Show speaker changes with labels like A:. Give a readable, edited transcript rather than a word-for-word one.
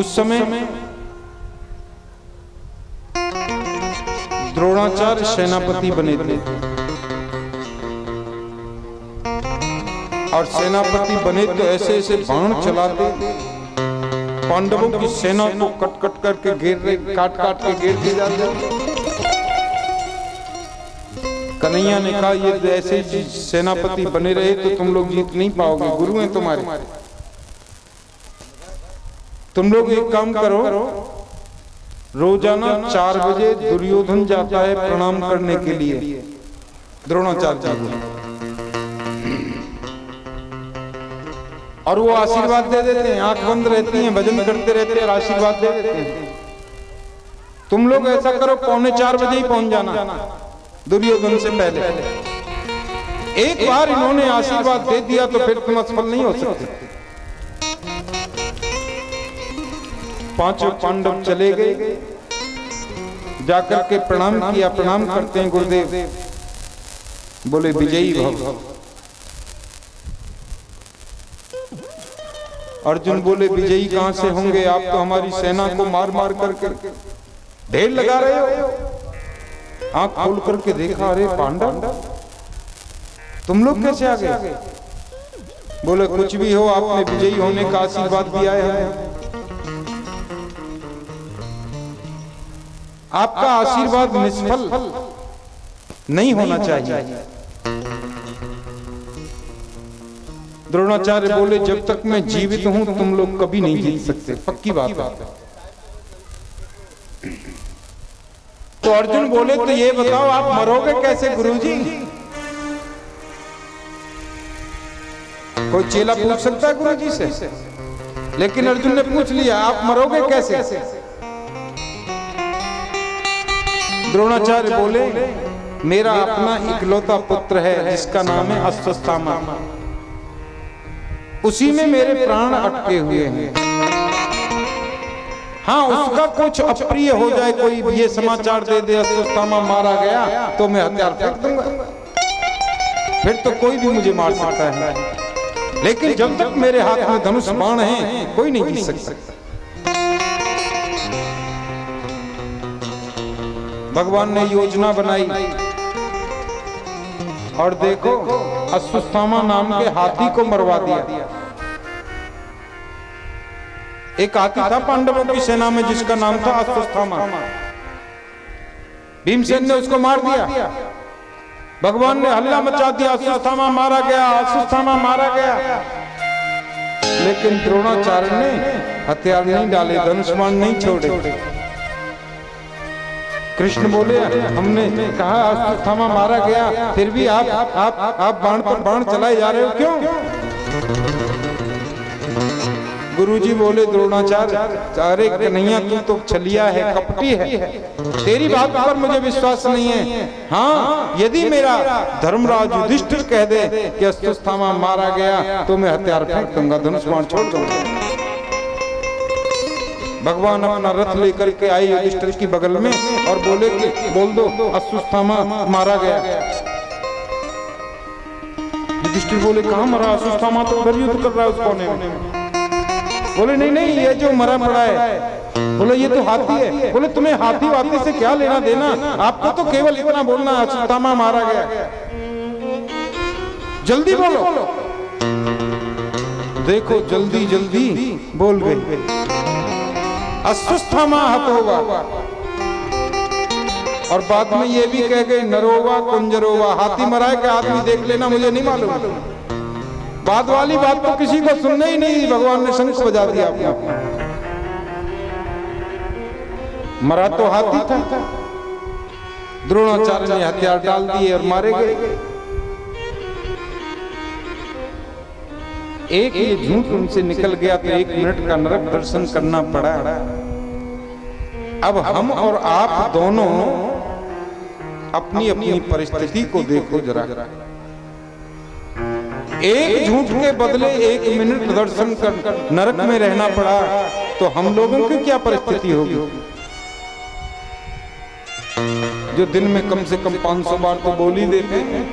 A: उस समय द्रोणाचार्य सेनापति बने थे और सेनापति बने तो ऐसे ऐसे बाण चलाते, पांडवों की सेना को कट कट करके काट काट के घेर दिए जाते। कन्हैया ने कहा ये ऐसे सेनापति बने रहे तो तुम लोग जीत नहीं पाओगे, गुरु हैं तुम्हारे। तुम लोग एक काम करो, रोजाना 4 बजे दुर्योधन जाता है प्रणाम करने के लिए द्रोणाचार्य जी को, और वो आशीर्वाद दे देते हैं, आंख बंद रहती हैं, भजन करते रहते हैं और आशीर्वाद दे देते हैं। तुम लोग ऐसा करो, 3:45 बजे ही पहुंच जाना दुर्योधन से पहले। एक बार इन्होंने आशीर्वाद दे दिया तो फिर तुम असफल नहीं हो सकते। 5 पांडव चले गए, जाकर के प्रणाम किया। प्रणाम करते हैं गुरुदेव, बोले विजयी भव। अर्जुन बोले विजयी कहां से होंगे, आप तो हमारी सेना को मार मार करके ढेर लगा रहे हो। आंख खोल करके देखा, अरे पांडव तुम लोग कैसे आ गए? बोले कुछ भी हो, आपने विजयी होने का आशीर्वाद दिया है, आपका आशीर्वाद निष्फल नहीं होना चाहिए। द्रोणाचार्य बोले जब तक मैं जीवित हूं तुम लोग कभी नहीं जीत सकते, पक्की बात है। तो अर्जुन बोले तो ये बताओ आप मरोगे कैसे गुरुजी? कोई चेला पूछ सकता है गुरुजी से, लेकिन अर्जुन ने पूछ लिया आप मरोगे कैसे? द्रोणाचार्य बोले मेरा अपना इकलौता पुत्र है जिसका नाम है अश्वत्थामा, उसी में मेरे प्राण अटके हुए हैं। हाँ, उसका कुछ अप्रिय हो जाए, कोई ये समाचार दे दे अश्वत्थामा मारा गया, तो मैं हथियार फेंक दूंगा, फिर तो कोई भी मुझे मार सकता है। लेकिन जब तक मेरे हाथ में धनुष बाण है कोई नहीं जीत सकता। भगवान ने योजना बनाई और देखो अश्वत्थामा नाम के हाथी को मरवा दिया। एक हाथी था पांडवों की सेना में जिसका नाम था अश्वत्थामा, भीमसेन ने उसको मार दिया। भगवान ने हल्ला मचा दिया, अश्वत्थामा मारा गया, अश्वत्थामा मारा गया। लेकिन द्रोणाचार्य ने हथियार नहीं डाले, धनुष बाण नहीं छोड़े। कृष्ण बोले हमने कहा अश्वत्थामा मारा गया, फिर भी आप बाण पर बाण चलाए जा रहे हो, क्यों? गुरुजी बोले द्रोणाचार्य, अरे कन्हैया तू तो छलिया है, कपटी है, तेरी बात पर मुझे विश्वास नहीं है। हाँ, यदि मेरा धर्मराज युधिष्ठिर कह दे कि अश्वत्थामा मारा गया तो मैं हथियार फेंक दूंगा, धनुष बाण छोड़ दूंगा। भगवान अपना रथ लेकर के आए युधिष्ठिर की बगल में और बोले कि बोल दो अश्वत्थामा मारा गया। युधिष्ठिर बोले कहां मरा? अश्वत्थामा तो उधर युद्ध कर रहा है उस कोने में। बोले नहीं नहीं, ये जो मरा पड़ा है। बोले ये तो हाथी है। बोले तुम्हें हाथी वाथी से क्या लेना देना, आपको तो केवल इतना बोलना अश्वत्थामा मारा गया, जल्दी बोलो। देखो जल्दी जल्दी बोल गए, अश्वत्थामा हतोवा, और बाद में ये भी कह गए नरोवा कुंजरोवा, हाथी मराए के आदमी देख लेना, मुझे नहीं मालूम। बाद वाली बात तो किसी को सुनना ही नहीं, भगवान ने शंख बजा दिया अपना। मरा तो हाथी था। द्रोणाचार्य ने हथियार डाल दिए और मारे गए। एक ये झूठ उनसे निकल गया तो 1 मिनट का नरक दर्शन करना पड़ा। अब हम और आप दोनों अपनी अपनी परिस्थिति को देखो जरा। एक झूठ के बदले 1 मिनट दर्शन कर नरक में रहना पड़ा तो हम लोगों की क्या परिस्थिति होगी? जो दिन में कम से कम 500 बार तो बोल ही देते हैं।